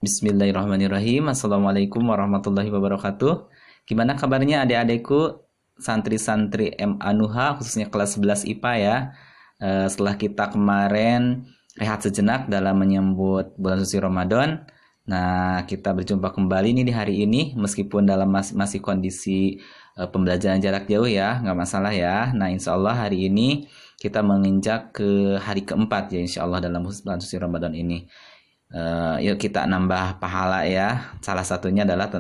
Bismillahirrahmanirrahim. Assalamualaikum warahmatullahi wabarakatuh. Gimana kabarnya adik-adikku santri-santri MA Nuha khususnya kelas 11 IPA ya. Setelah kita kemarin rehat sejenak dalam menyambut bulan suci Ramadan. Nah, kita berjumpa kembali nih di hari ini meskipun dalam masih kondisi pembelajaran jarak jauh ya, nggak masalah ya. Nah, insya Allah hari ini kita menginjak ke hari keempat ya insya Allah dalam bulan suci Ramadan ini. Yuk kita nambah pahala ya. Salah satunya adalah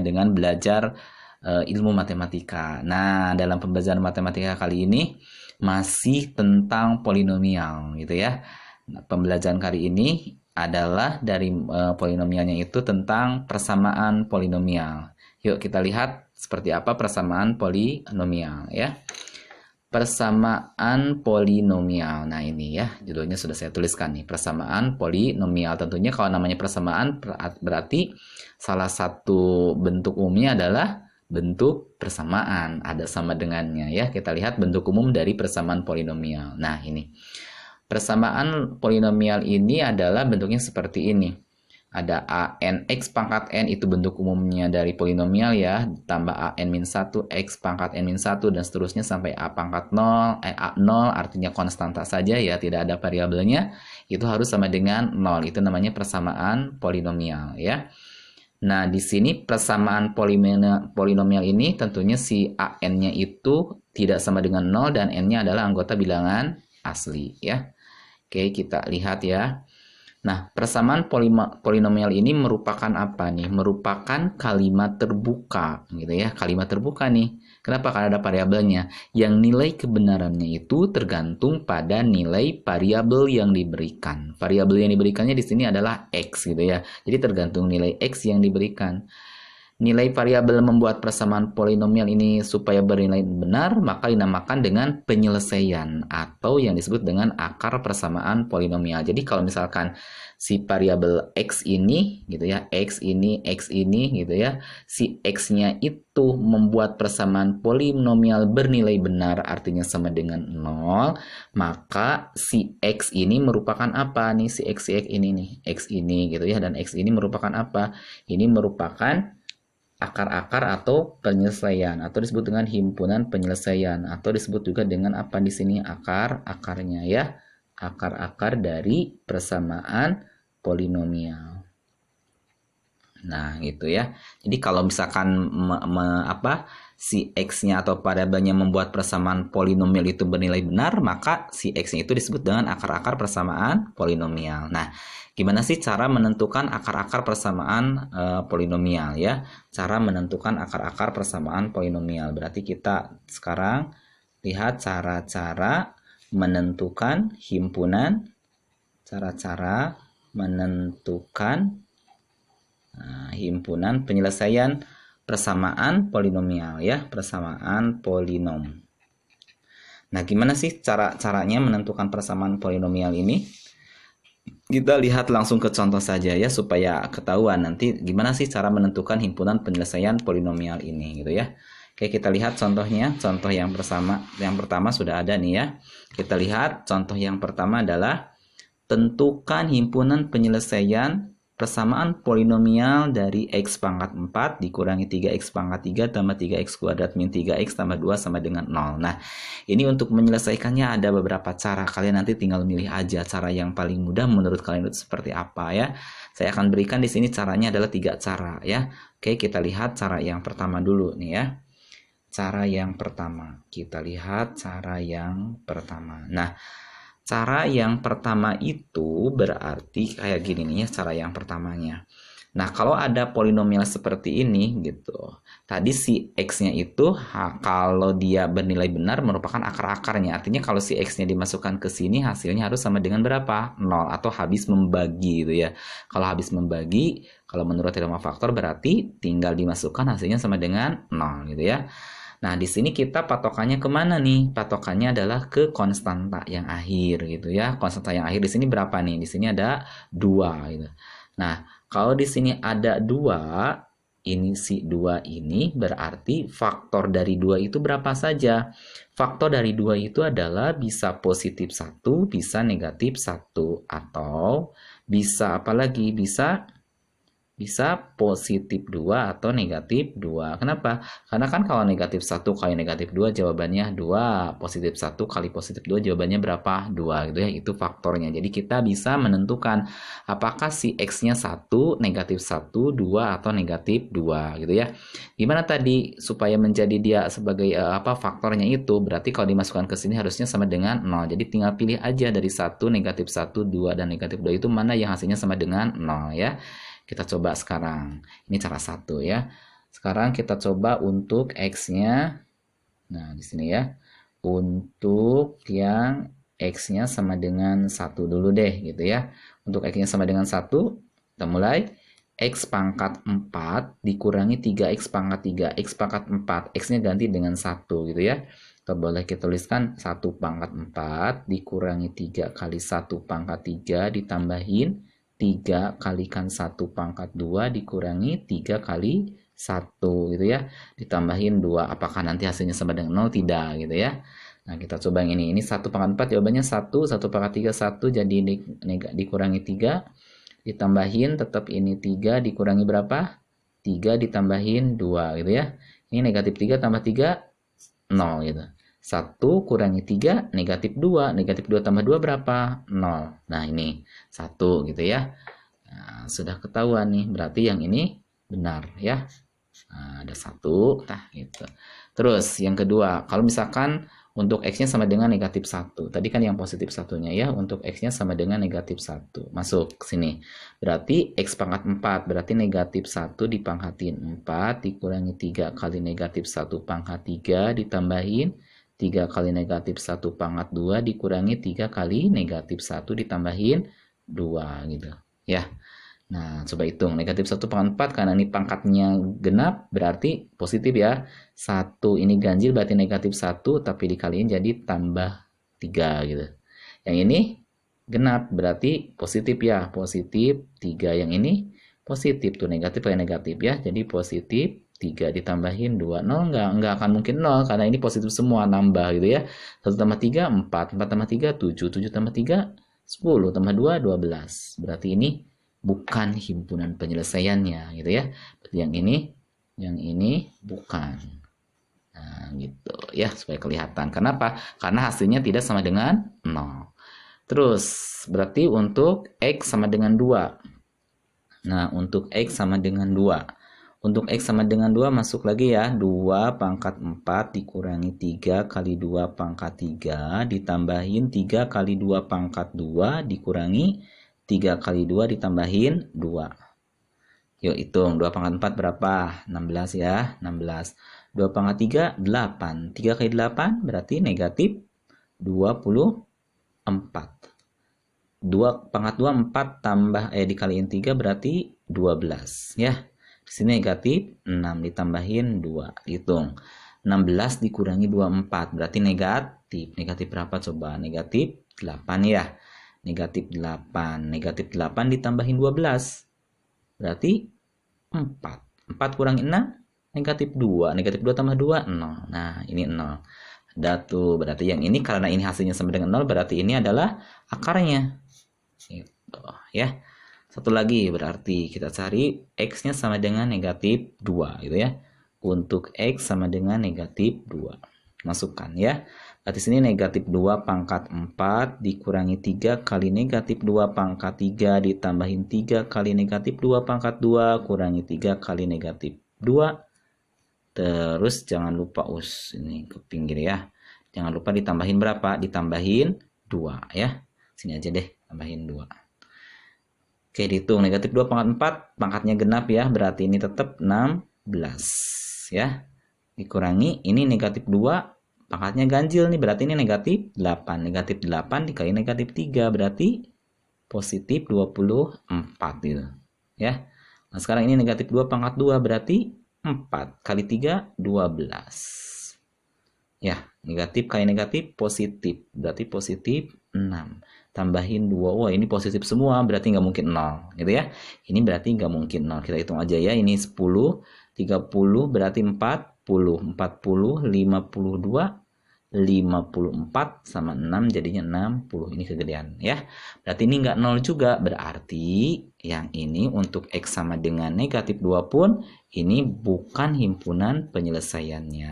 dengan belajar ilmu matematika. Nah, dalam pembelajaran matematika kali ini masih tentang polinomial gitu ya. Nah, pembelajaran kali ini adalah dari polinomialnya itu tentang persamaan polinomial. Yuk kita lihat seperti apa persamaan polinomial ya. Persamaan polinomial. Nah ini ya, judulnya sudah saya tuliskan nih. Persamaan polinomial. Tentunya kalau namanya persamaan berarti salah satu bentuk umumnya adalah bentuk persamaan. Ada sama dengannya ya. Kita lihat bentuk umum dari persamaan polinomial. Nah ini. Persamaan polinomial ini adalah bentuknya seperti ini. Ada an x pangkat n itu bentuk umumnya dari polinomial ya, tambah an min 1 x pangkat n min 1 dan seterusnya sampai a pangkat 0, a 0 artinya konstanta saja ya, tidak ada variabelnya, itu harus sama dengan 0. Itu namanya persamaan polinomial ya. Nah, di sini persamaan polinomial ini tentunya si an-nya itu tidak sama dengan 0 dan n-nya adalah anggota bilangan asli ya. Oke, kita lihat ya. Nah, persamaan polinomial ini merupakan apa nih? Merupakan kalimat terbuka, gitu ya. Kalimat terbuka nih. Kenapa? Karena ada variabelnya. Yang nilai kebenarannya itu tergantung pada nilai variabel yang diberikan. Variabel yang diberikannya di sini adalah x, gitu ya. Jadi tergantung nilai x yang diberikan. Nilai variabel membuat persamaan polinomial ini supaya bernilai benar, maka dinamakan dengan penyelesaian atau yang disebut dengan akar persamaan polinomial. Jadi kalau misalkan si variabel x ini gitu ya, x ini gitu ya, si x-nya itu membuat persamaan polinomial bernilai benar artinya sama dengan 0, maka si x ini merupakan apa nih? Si x ini nih, x ini gitu ya, dan x ini merupakan apa? Ini merupakan akar-akar atau penyelesaian atau disebut dengan himpunan penyelesaian atau disebut juga dengan apa di sini akar-akarnya ya, akar-akar dari persamaan polinomial. Nah, gitu ya. Jadi kalau misalkan si x-nya atau variabelnya membuat persamaan polinomial itu bernilai benar, maka si x-nya itu disebut dengan akar-akar persamaan polinomial. Nah, gimana sih cara menentukan akar-akar persamaan polinomial ya? Cara menentukan akar-akar persamaan polinomial. Berarti kita sekarang lihat cara-cara menentukan himpunan, cara-cara menentukan himpunan penyelesaian persamaan polinomial ya, persamaan polinom. Nah, gimana sih caranya menentukan persamaan polinomial ini? Kita lihat langsung ke contoh saja ya supaya ketahuan nanti gimana sih cara menentukan himpunan penyelesaian polinomial ini gitu ya. Oke, kita lihat contohnya. Contoh yang pertama sudah ada nih ya. Kita lihat contoh yang pertama adalah tentukan himpunan penyelesaian persamaan polinomial dari x pangkat 4 dikurangi 3x pangkat 3 tambah 3x kuadrat min 3x tambah 2 sama dengan 0. Nah, ini untuk menyelesaikannya ada beberapa cara. Kalian nanti tinggal milih aja cara yang paling mudah menurut kalian itu seperti apa ya. Saya akan berikan di sini caranya adalah 3 cara ya. Oke, kita lihat cara yang pertama dulu nih ya. Cara yang pertama. Kita lihat cara yang pertama. Nah, cara yang pertama itu berarti kayak gini nih ya, cara yang pertamanya. Nah, kalau ada polinomial seperti ini gitu. Tadi si x-nya itu kalau dia bernilai benar merupakan akar-akarnya. Artinya kalau si x-nya dimasukkan ke sini hasilnya harus sama dengan berapa? 0 atau habis membagi gitu ya. Kalau habis membagi, kalau menurut teorema faktor berarti tinggal dimasukkan hasilnya sama dengan 0 gitu ya. Nah, di sini kita patokannya kemana nih? Patokannya adalah ke konstanta yang akhir gitu ya. Konstanta yang akhir di sini berapa nih? Di sini ada 2 gitu. Nah, kalau di sini ada 2, ini si 2 ini berarti faktor dari 2 itu berapa saja? Faktor dari 2 itu adalah bisa positif 1, bisa negatif 1, atau bisa apa lagi? Bisa bisa positif 2 atau negatif 2. Kenapa? Karena kan kalau negatif 1 kali negatif 2 jawabannya 2. Positif 1 kali positif 2 jawabannya berapa? 2 gitu ya. Itu faktornya. Jadi kita bisa menentukan apakah si X-nya 1, negatif 1, 2 atau negatif 2 gitu ya. Gimana tadi supaya menjadi dia sebagai faktornya itu? Berarti kalau dimasukkan ke sini harusnya sama dengan 0. Jadi tinggal pilih aja dari 1, negatif 1, 2 dan negatif 2 itu mana yang hasilnya sama dengan 0 ya. Kita coba sekarang. Ini cara satu ya. Sekarang kita coba untuk X-nya. Nah, di sini ya. Untuk yang X-nya sama dengan 1 dulu deh gitu ya. Untuk X-nya sama dengan 1, kita mulai. X pangkat 4 dikurangi 3X pangkat 3. X pangkat 4. X-nya ganti dengan 1 gitu ya. Kita boleh kita tuliskan 1 pangkat 4 dikurangi 3 kali 1 pangkat 3 ditambahin 3 kalikan 1 pangkat 2 dikurangi 3 kali 1 gitu ya. Ditambahin 2. Apakah nanti hasilnya sama dengan 0? Tidak gitu ya. Nah, kita coba yang ini. Ini 1 pangkat 4 jawabannya 1. 1 pangkat 3 1 jadi dikurangi 3. Ditambahin tetap ini 3 dikurangi berapa? 3 ditambahin 2 gitu ya. Ini negatif 3 tambah 3 0 gitu. 1 kurangi 3 negatif 2. Negatif 2 tambah 2 berapa? 0. Nah ini 1 gitu ya. Nah, sudah ketahuan nih. Berarti yang ini benar ya. Nah, ada 1. Nah gitu. Terus yang kedua. Kalau misalkan untuk X-nya sama dengan negatif 1. Tadi kan yang positif satunya ya. Untuk X-nya sama dengan negatif 1. Masuk ke sini. Berarti X pangkat 4. Berarti negatif 1 dipangkatin 4. Dikurangi 3 kali negatif 1 pangkat 3. Ditambahin 3 kali negatif 1 pangkat 2 dikurangi 3 kali negatif 1 ditambahin 2 gitu ya. Nah, coba hitung negatif 1 pangkat 4 karena ini pangkatnya genap berarti positif ya. 1 ini ganjil berarti negatif 1 tapi dikaliin jadi tambah 3 gitu. Yang ini genap berarti positif ya, positif 3. Yang ini positif tuh negatif kayak negatif ya. Jadi positif 3 ditambahin 2. 0 enggak akan mungkin 0 karena ini positif semua nambah gitu ya. 1 tambah 3 4, 4 tambah 3 7, 7 tambah 3 10 tambah 2 12. Berarti ini bukan himpunan penyelesaiannya gitu ya. Berarti yang ini bukan. Nah, gitu ya supaya kelihatan. Kenapa? Karena hasilnya tidak sama dengan 0. Terus berarti untuk X sama dengan 2. Nah, untuk X sama dengan 2. Untuk X sama dengan 2 masuk lagi ya. 2 pangkat 4 dikurangi 3 kali 2 pangkat 3 ditambahin 3 kali 2 pangkat 2 dikurangi 3 kali 2 ditambahin 2. Yuk hitung 2 pangkat 4 berapa? 16 ya. 16. 2 pangkat 3 8. 3 kali 8 berarti negatif 24. 2 pangkat 2 4 tambah dikaliin 3 berarti 12 ya. Di sini negatif 6 ditambahin 2. Hitung. 16 dikurangi 24 berarti negatif. Negatif berapa coba? Negatif 8 ya. Negatif 8. Negatif 8 ditambahin 12. Berarti 4. 4 kurangi 6 negatif 2. Negatif 2 tambah 2 0. Nah, ini 0. Ada tuh. Berarti yang ini karena ini hasilnya sama dengan 0 berarti ini adalah akarnya. Gitu ya. Satu lagi berarti kita cari X-nya sama dengan negatif 2 gitu ya. Untuk X sama dengan negatif 2. Masukkan ya. Berarti sini negatif 2 pangkat 4 dikurangi 3 kali negatif 2 pangkat 3 ditambahin 3 kali negatif 2 pangkat 2 kurangi 3 kali negatif 2. Terus jangan lupa ini ke pinggir ya. Jangan lupa ditambahin berapa? Ditambahin 2 ya. Sini aja deh, tambahin 2. Oke, dihitung negatif 2 pangkat 4, pangkatnya genap ya, berarti ini tetap 16 ya. Dikurangi, ini negatif 2, pangkatnya ganjil nih, berarti ini negatif 8. Negatif 8 dikali negatif 3, berarti positif 24 gitu ya. Nah, sekarang ini negatif 2 pangkat 2, berarti 4 kali 3, 12. Ya, negatif kali negatif positif, berarti positif 6. Tambahin 2, wah ini positif semua berarti nggak mungkin 0 gitu ya. Ini berarti nggak mungkin 0. Kita hitung aja ya, ini 10 30 berarti 40 40 52 54 sama 6 jadinya 60. Ini kegedean ya. Berarti ini nggak 0 juga. Berarti yang ini untuk X sama dengan negatif 2 pun ini bukan himpunan penyelesaiannya.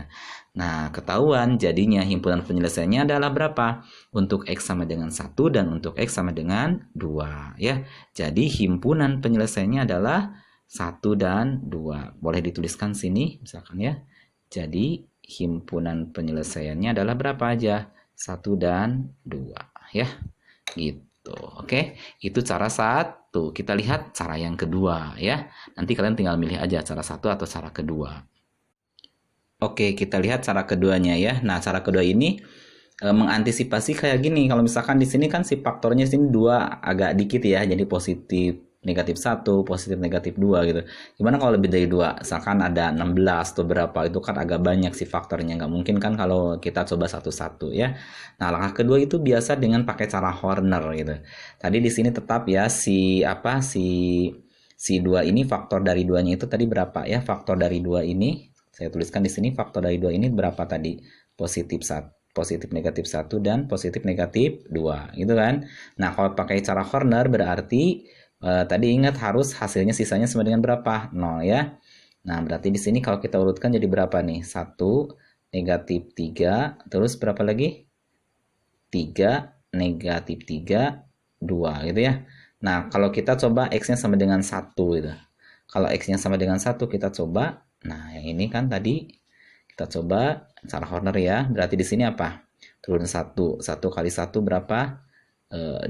Nah, ketahuan jadinya himpunan penyelesaiannya adalah berapa? Untuk X sama dengan 1 dan untuk X sama dengan 2 ya. Jadi himpunan penyelesaiannya adalah 1 dan 2. Boleh dituliskan sini misalkan ya. Jadi himpunan penyelesaiannya adalah berapa aja? 1 dan 2 ya. Gitu. Oke, itu cara satu. Kita lihat cara yang kedua ya. Nanti kalian tinggal milih aja cara satu atau cara kedua. Oke, kita lihat cara keduanya ya. Nah, cara kedua ini mengantisipasi kayak gini. Kalau misalkan di sini kan si faktornya sini 2 agak dikit ya. Jadi positif negatif 1, positif negatif 2 gitu. Gimana kalau lebih dari 2? Misalkan ada 16 atau berapa, itu kan agak banyak sih faktornya. Nggak mungkin kan kalau kita coba satu-satu ya. Nah, langkah kedua itu biasa dengan pakai cara Horner gitu. Tadi di sini tetap ya si 2 ini faktor dari 2-nya itu tadi berapa ya? Faktor dari 2 ini saya tuliskan di sini faktor dari 2 ini berapa tadi? Positif 1. Positif negatif 1 dan positif negatif 2 gitu kan. Nah, kalau pakai cara Horner berarti tadi ingat harus hasilnya sisanya sama dengan berapa? 0 ya. Nah, berarti di sini kalau kita urutkan jadi berapa nih? 1, negatif 3, terus berapa lagi? 3, negatif 3, 2 gitu ya. Nah, kalau kita coba X-nya sama dengan 1 gitu. Kalau X-nya sama dengan 1 kita coba. Nah, yang ini kan tadi kita coba cara Horner ya. Berarti di sini apa? Turun 1. 1 kali 1 berapa?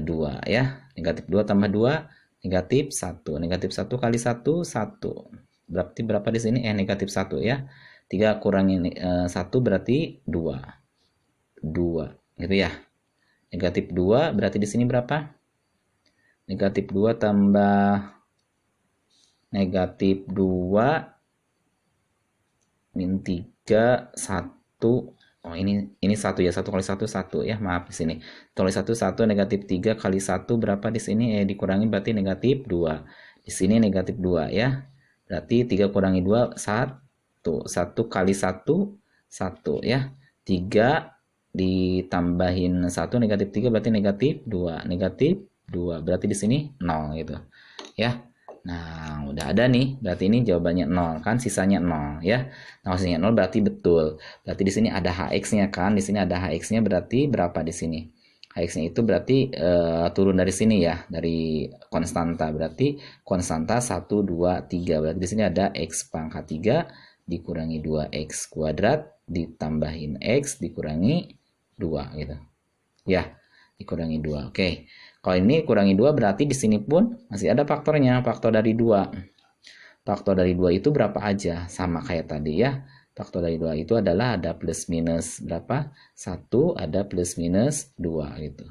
2 ya. Negatif 2 tambah 2 negatif 1. Negatif 1 kali 1, 1. Berarti berapa di sini? Negatif 1 ya. 3 kurangi 1 berarti 2. 2 gitu ya. Negatif 2 berarti di sini berapa? Negatif 2 tambah negatif 2 min 3, 1. Oh, ini 1 ya. 1 kali 1, 1 ya. Maaf di sini. Tulis 1, 1 negatif 3 kali 1 berapa di sini? Dikurangi berarti negatif 2. Di sini negatif 2 ya. Berarti 3 kurangi 2, 1. 1 kali 1, 1 ya. 3 ditambahin 1 negatif 3 berarti negatif 2. Negatif 2 berarti di sini 0 gitu. Ya. Nah, udah ada nih. Berarti ini jawabannya 0 kan, sisanya 0 ya. Nah, sisanya 0 berarti betul. Berarti di sini ada HX-nya kan. Di sini ada HX-nya berarti berapa di sini? HX-nya itu berarti turun dari sini ya, dari konstanta. Berarti konstanta 1 2 3. Berarti di sini ada X pangkat 3 dikurangi 2X kuadrat ditambahin X dikurangi 2 gitu. Ya, dikurangi 2. Oke. Kalau ini kurangi 2 berarti di sini pun masih ada faktornya, faktor dari 2. Faktor dari 2 itu berapa aja? Sama kayak tadi ya. Faktor dari 2 itu adalah ada plus minus berapa? 1, ada plus minus 2 gitu.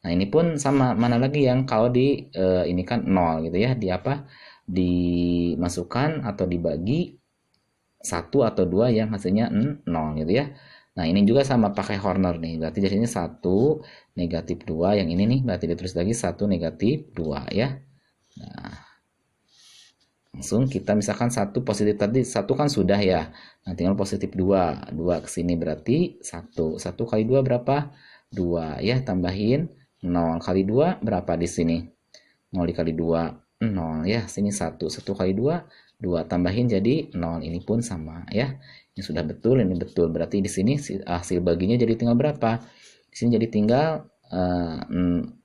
Nah, ini pun sama, mana lagi yang kalau di ini kan 0 gitu ya. Di apa? Dimasukkan atau dibagi 1 atau 2 yang hasilnya 0 gitu ya. Nah, ini juga sama pakai Horner nih. Berarti di sini 1 negatif 2. Yang ini nih berarti ditulis lagi 1 negatif 2 ya. Nah, langsung kita misalkan 1 positif tadi 1 kan sudah ya. Nah, tinggal positif 2. 2 ke sini berarti 1. 1 kali 2 berapa? 2 ya, tambahin 0 kali 2 berapa di sini? 0 dikali 2 0 ya. Sini 1. 1 kali 2 2 tambahin jadi 0. Ini pun sama ya. Ini sudah betul, ini betul. Berarti di sini hasil baginya jadi tinggal berapa? Di sini jadi tinggal 0, 1,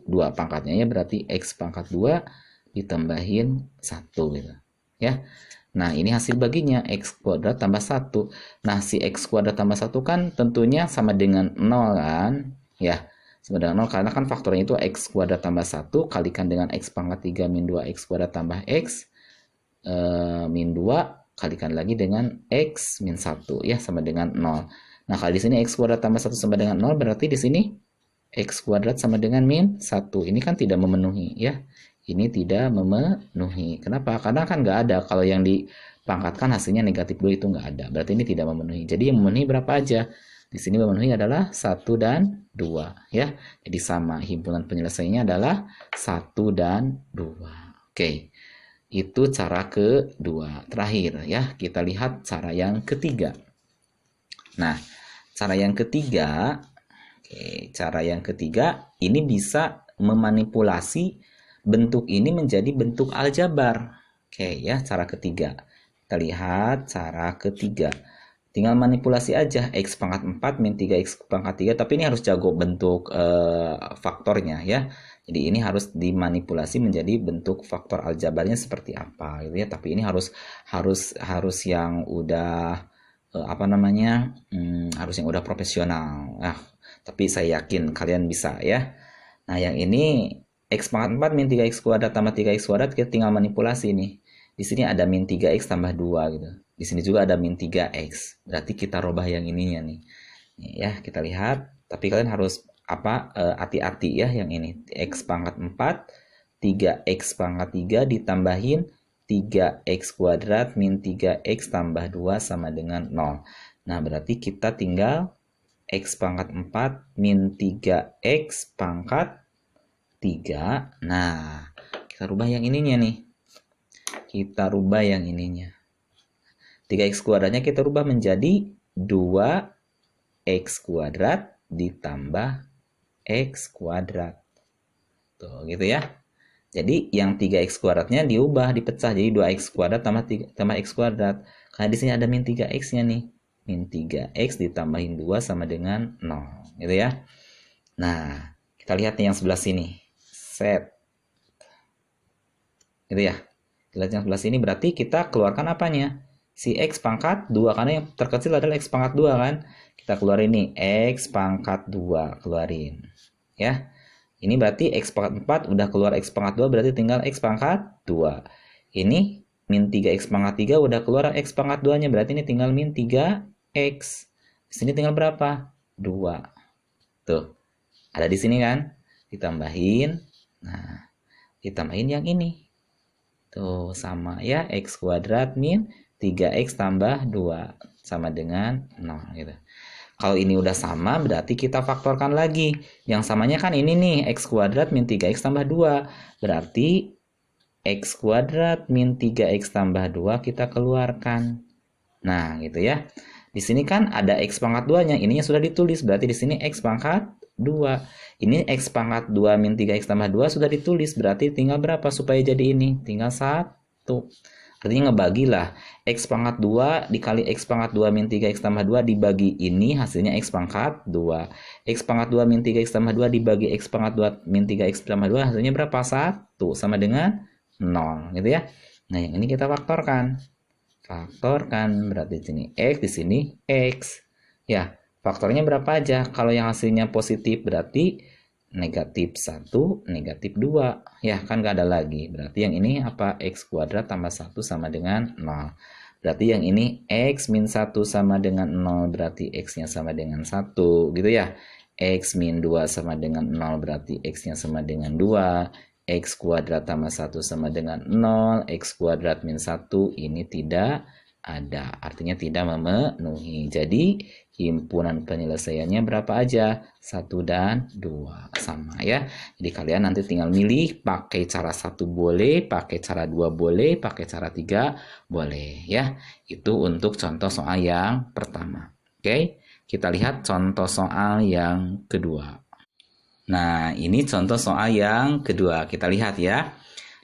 2 pangkatnya ya. Berarti X pangkat 2 ditambahin 1 gitu. Ya. Nah, ini hasil baginya X kuadrat tambah 1. Nah, si X kuadrat tambah 1 kan tentunya sama dengan 0 kan? Ya, sama dengan 0 karena kan faktornya itu X kuadrat tambah 1 kalikan dengan X pangkat 3 min 2 X kuadrat tambah X min 2 kalikan lagi dengan X min 1 ya, sama dengan 0. Nah, kalau di sini X kuadrat tambah 1 sama dengan 0 berarti di sini X kuadrat sama dengan min 1. Ini kan tidak memenuhi ya. Ini tidak memenuhi. Kenapa? Karena kan nggak ada. Kalau yang dipangkatkan hasilnya negatif 2 itu nggak ada. Berarti ini tidak memenuhi. Jadi yang memenuhi berapa aja? Di sini memenuhi adalah 1 dan 2 ya. Jadi sama, himpunan penyelesaiannya adalah 1 dan 2. Oke. Itu cara kedua. Terakhir ya, kita lihat cara yang ketiga. Nah, Cara yang ketiga, oke, cara yang ketiga ini bisa memanipulasi bentuk ini menjadi bentuk aljabar. Oke ya, cara ketiga. Kita lihat cara ketiga. Tinggal manipulasi aja x pangkat 4 min 3x pangkat 3, tapi ini harus jago bentuk faktornya ya. Jadi ini harus dimanipulasi menjadi bentuk faktor aljabarnya seperti apa gitu ya. Tapi ini harus yang udah apa namanya? Harus yang udah profesional. Tapi saya yakin kalian bisa ya. Nah, yang ini x pangkat 4 min 3x kuadrat tambah 3x kuadrat, kita tinggal manipulasi nih. Di sini ada min 3x tambah 2 gitu. Di sini juga ada min 3x. Berarti kita rubah yang ininya nih. Ya, kita lihat. Tapi kalian harus hati-hati ya yang ini. X pangkat 4, 3x pangkat 3 ditambahin 3x kuadrat min 3x tambah 2 sama dengan 0. Nah, berarti kita tinggal x pangkat 4 min 3x pangkat 3. Nah, kita rubah yang ininya nih. Kita rubah yang ininya. 3x kuadratnya kita rubah menjadi 2x kuadrat ditambah x kuadrat. Tuh, gitu ya. Jadi yang 3x kuadratnya diubah, dipecah jadi 2x kuadrat tambah x kuadrat. Karena di sini ada min 3x-nya nih. Min 3x ditambahin 2 sama dengan 0, gitu ya. Nah, kita lihat nih yang sebelah sini. Set. Gitu ya. Kita lihat yang sebelah sini berarti kita keluarkan apanya? Si x pangkat 2, karena yang terkecil adalah x pangkat 2 kan. Kita keluarin nih x pangkat 2, keluarin. Ya. Ini berarti x pangkat 4 udah keluar x pangkat 2, berarti tinggal x pangkat 2. Ini min 3x pangkat 3 udah keluar x pangkat 2-nya, berarti ini tinggal min 3x. Di sini tinggal berapa? 2. Tuh. Ada di sini kan? Ditambahin. Nah, ditambahin yang ini. Tuh, sama ya, x kuadrat min 3x tambah 2 sama dengan 0 gitu. Kalau ini udah sama, berarti kita faktorkan lagi. Yang samanya kan ini nih, x kuadrat min 3x tambah 2. Berarti x kuadrat min 3x tambah 2 kita keluarkan. Nah, gitu ya. Di sini kan ada x pangkat 2-nya, ininya sudah ditulis, berarti di sini x pangkat 2. Ini x pangkat 2 min 3x tambah 2 sudah ditulis, berarti tinggal berapa supaya jadi ini? Tinggal 1. Artinya ngebagilah x pangkat 2 dikali x pangkat 2 min 3x tambah 2 dibagi ini, hasilnya x pangkat 2. X pangkat 2 min 3x tambah 2 dibagi x pangkat 2 min 3x tambah 2, hasilnya berapa? 1 sama dengan 0 gitu ya. Nah, yang ini kita faktorkan. Faktorkan berarti di sini x, di sini x. Ya, faktornya berapa aja? Kalau yang hasilnya positif berarti negatif 1, negatif 2. Ya, kan gak ada lagi. Berarti yang ini apa? X kuadrat tambah 1 sama dengan 0. Berarti yang ini x min 1 sama dengan 0. Berarti x-nya sama dengan 1. Gitu ya. X min 2 sama dengan 0. Berarti x-nya sama dengan 2. X kuadrat tambah 1 sama dengan 0. X kuadrat min 1 ini tidak ada. Artinya tidak memenuhi. Jadi himpunan penyelesaiannya berapa aja? 1 dan 2. Sama ya. Jadi kalian nanti tinggal milih pakai cara 1 boleh, pakai cara 2 boleh, pakai cara 3 boleh ya. Itu untuk contoh soal yang pertama. Oke, kita lihat contoh soal yang kedua. Nah, ini contoh soal yang kedua. Kita lihat ya.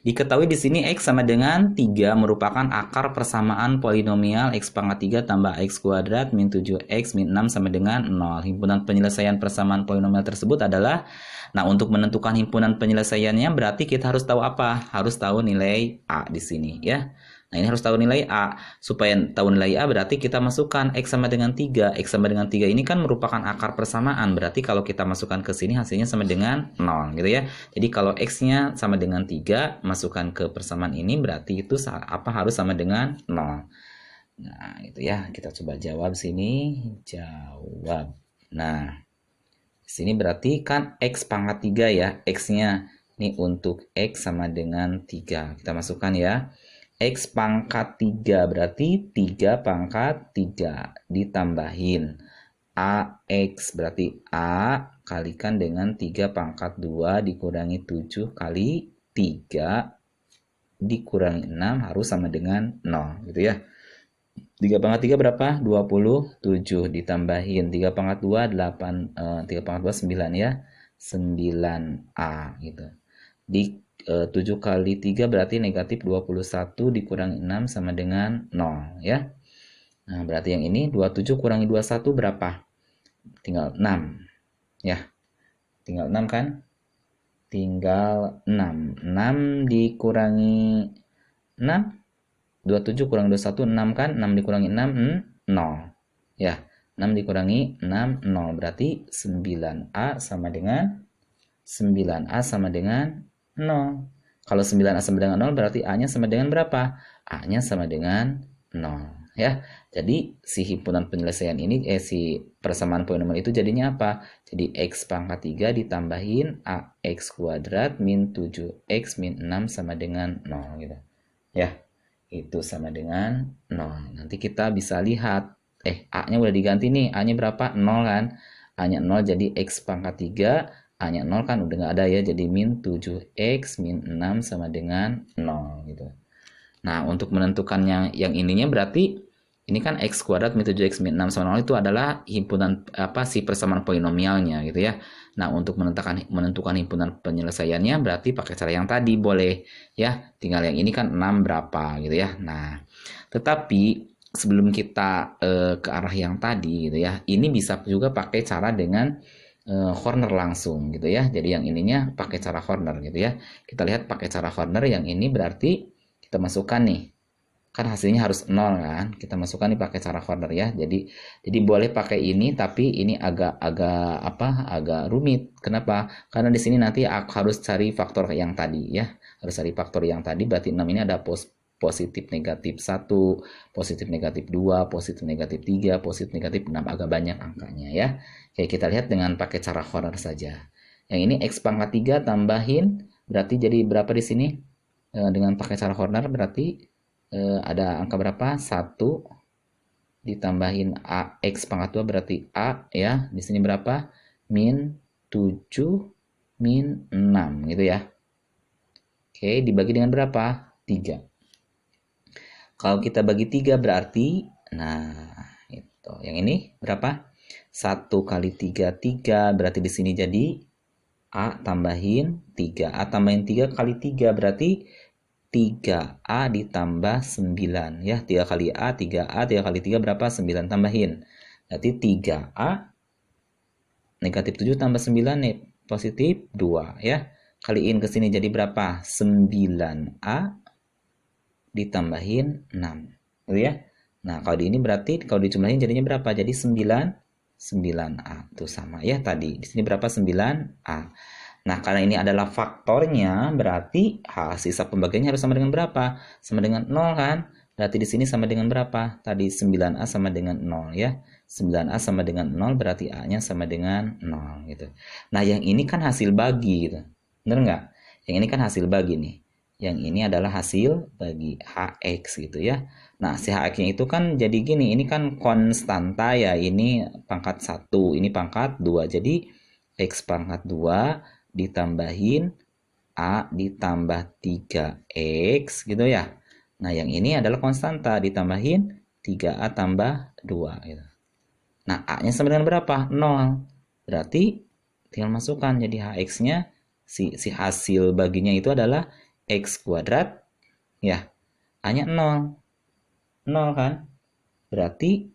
Diketahui di sini x sama dengan 3 merupakan akar persamaan polinomial x pangkat 3 tambah x kuadrat min 7x min 6 sama dengan 0. Himpunan penyelesaian persamaan polinomial tersebut adalah, nah untuk menentukan himpunan penyelesaiannya berarti kita harus tahu apa? Harus tahu nilai A di sini ya. Nah, ini harus tahu nilai A. Supaya tahu nilai A berarti kita masukkan x sama dengan 3. X sama dengan 3 ini kan merupakan akar persamaan. Berarti kalau kita masukkan ke sini hasilnya sama dengan 0 gitu ya. Jadi kalau x-nya sama dengan 3, masukkan ke persamaan ini berarti itu harus sama dengan 0. Nah, itu ya. Kita coba jawab sini. Jawab. Nah, sini berarti kan x pangkat 3 ya. X-nya ini untuk x sama dengan 3. Kita masukkan ya. X pangkat 3 berarti 3 pangkat 3 ditambahin AX berarti A kalikan dengan 3 pangkat 2 dikurangi 7 kali 3 dikurangi 6 harus sama dengan 0 gitu ya. 3 pangkat 3 berapa? 27 ditambahin 3 pangkat 2 8 3 pangkat 2 9 ya. 9A gitu. Di 7 kali 3 berarti negatif 21 dikurangi 6 sama dengan 0 ya. Nah, berarti yang ini 27 kurangi 21 berapa? Tinggal 6 ya. Tinggal 6 kan? Tinggal 6. 6 dikurangi 6. 27 kurang 21 6 kan? 6 dikurangi 6 0. Ya, 6 dikurangi 6 0 berarti 9A sama dengan 9A sama dengan 0. Kalau 9A sama dengan 0 berarti A-nya sama dengan berapa? A-nya sama dengan 0 ya. Jadi si himpunan penyelesaian ini si persamaan polinomial itu jadinya apa? Jadi X pangkat 3 ditambahin AX kuadrat min 7X min 6 sama dengan 0 gitu. Ya. Itu sama dengan 0. Nanti kita bisa lihat A-nya udah diganti nih. A-nya berapa? 0 kan? A-nya 0 jadi X pangkat 3. A-nya 0 kan udah nggak ada ya. Jadi min 7X min 6 sama dengan 0 gitu. Nah, untuk menentukan yang ininya berarti ini kan X kuadrat min 7X min 6 sama 0 itu adalah himpunan si persamaan polinomialnya gitu ya. Nah, untuk menentukan himpunan penyelesaiannya berarti pakai cara yang tadi boleh ya. Tinggal yang ini kan 6 berapa gitu ya. Nah, tetapi sebelum kita ke arah yang tadi gitu ya, ini bisa juga pakai cara dengan corner langsung gitu ya. Jadi yang ininya pakai cara corner gitu ya. Kita lihat pakai cara corner yang ini berarti kita masukkan nih. Kan hasilnya harus 0 kan, kita masukkan nih pakai cara corner ya. Jadi boleh pakai ini, tapi ini agak rumit. Kenapa? Karena di sini nanti aku harus cari faktor yang tadi ya, harus cari faktor yang tadi. Berarti 6 ini ada positif negatif 1, positif negatif 2, positif negatif 3, positif negatif 6, agak banyak angkanya ya. Oke, kita lihat dengan pakai cara corner saja. Yang ini X pangkat 3 tambahin berarti jadi berapa di sini? Dengan pakai cara corner berarti ada angka berapa? 1 ditambahin AX pangkat 2 berarti A ya. Di sini berapa? Min 7 min 6 gitu ya. Oke, dibagi dengan berapa? 3. Kalau kita bagi 3 berarti, nah itu. Yang ini berapa? 1 kali 3, 3. Berarti di sini jadi A tambahin 3. A tambahin 3 kali 3 berarti 3A ditambah 9 ya. 3 kali A 3A 3 kali 3 berapa? 9 tambahin. Berarti 3A negatif 7 tambah 9 nih positif 2 ya. Kaliin ke sini jadi berapa? 9A ditambahin 6. Gitu ya. Nah, kalau di ini berarti kalau dijumlahin jadinya berapa? Jadi 9A. Itu sama ya tadi. Di sini berapa? 9A. Nah, karena ini adalah faktornya, berarti sisa pembagiannya harus sama dengan berapa? Sama dengan 0 kan? Berarti di sini sama dengan berapa? Tadi 9A sama dengan 0 ya. 9A sama dengan 0 berarti A-nya sama dengan 0 gitu. Nah, yang ini kan hasil bagi gitu. Bener nggak? Yang ini kan hasil bagi nih. Yang ini adalah hasil bagi HX gitu ya. Nah, si HX-nya itu kan jadi gini, ini kan konstanta ya. Ini pangkat 1, ini pangkat 2. Jadi X pangkat 2 ditambahin A ditambah 3X gitu ya. Nah, yang ini adalah konstanta ditambahin 3A tambah 2 gitu. Nah, A-nya sama dengan berapa? 0. Berarti tinggal masukkan jadi HX-nya si hasil baginya itu adalah X kuadrat ya. A-nya 0. 0 kan? Berarti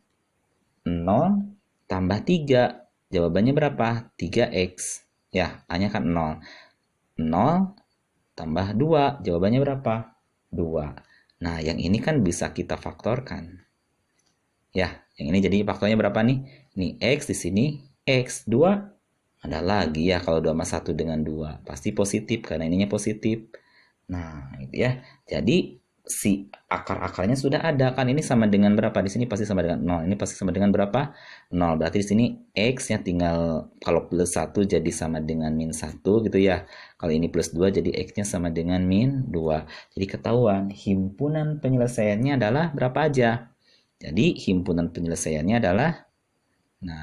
0 tambah 3. Jawabannya berapa? 3X. Ya, A-nya kan 0. 0 tambah 2. Jawabannya berapa? 2. Nah, yang ini kan bisa kita faktorkan. Ya, yang ini jadi faktornya berapa nih? Ini X di sini. X 2. Ada lagi ya kalau 2 sama 1 dengan 2. Pasti positif karena ininya positif. Nah, itu ya. Jadi si akar-akarnya sudah ada kan, ini sama dengan berapa? Di sini pasti sama dengan 0. Ini pasti sama dengan berapa? 0. Berarti di sini X-nya tinggal kalau plus 1 jadi sama dengan min 1 gitu ya. Kalau ini plus 2 jadi X-nya sama dengan min 2. Jadi ketahuan himpunan penyelesaiannya adalah berapa aja? Jadi himpunan penyelesaiannya adalah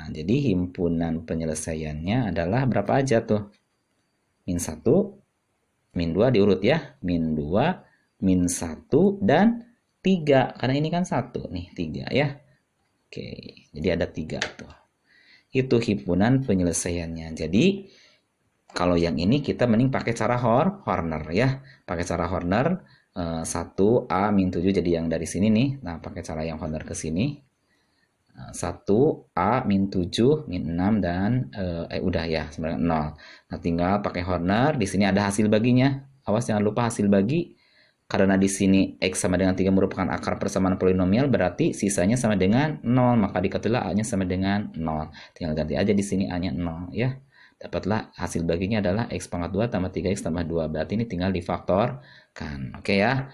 jadi himpunan penyelesaiannya adalah berapa aja tuh? Min 1, min 2 diurut ya. Min 2, min 1, dan 3, karena ini kan 1 nih, 3 ya. Oke, jadi ada 3 tuh. Itu himpunan penyelesaiannya. Jadi kalau yang ini kita mending pakai cara Horner ya. Pakai cara Horner 1A min 7 jadi yang dari sini nih. Nah, pakai cara yang Horner ke sini. 1A min 7 min 6 dan udah ya sebenarnya 0. Nah, tinggal pakai Horner. Di sini ada hasil baginya. Awas jangan lupa hasil bagi. Karena di sini X sama dengan 3 merupakan akar persamaan polinomial, berarti sisanya sama dengan 0. Maka dikatakanlah A-nya sama dengan 0. Tinggal ganti aja di sini A-nya 0 ya. Dapatlah hasil baginya adalah X pangkat 2 tambah 3X tambah 2. Berarti ini tinggal difaktorkan. Oke ya.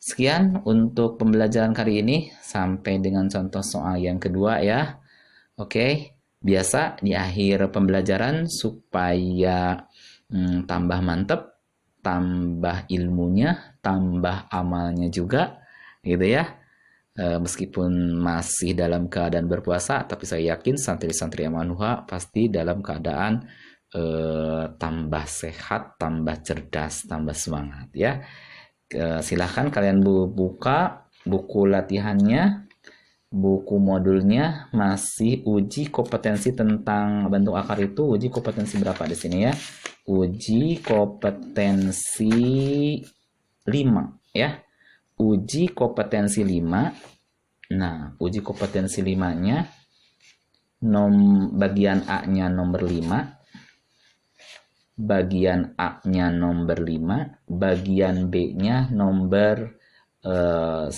Sekian untuk pembelajaran kali ini. Sampai dengan contoh soal yang kedua ya. Oke. Biasa di akhir pembelajaran supaya tambah mantep, tambah ilmunya, tambah amalnya juga, gitu ya. Meskipun masih dalam keadaan berpuasa, tapi saya yakin santri-santri Amanuha pasti dalam keadaan tambah sehat, tambah cerdas, tambah semangat ya. Silahkan kalian buka buku latihannya, buku modulnya, masih uji kompetensi tentang bentuk akar itu. Uji kompetensi berapa di sini ya? Uji kompetensi 5 ya. Uji kompetensi 5. Nah, uji kompetensi 5-nya bagian A-nya nomor 5. Bagian A-nya nomor 5, bagian B-nya nomor 1.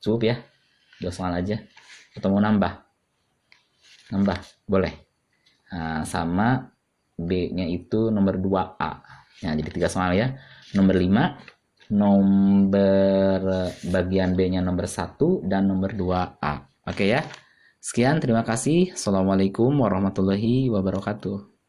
Cukup ya? 2 soal aja. Atau mau nambah? Nambah, boleh. Nah, sama B-nya itu nomor 2A. Nah, jadi 3 soal ya. Nomor 5, nomor bagian B-nya nomor 1, dan nomor 2A. Oke ya? Sekian, terima kasih. Assalamualaikum warahmatullahi wabarakatuh.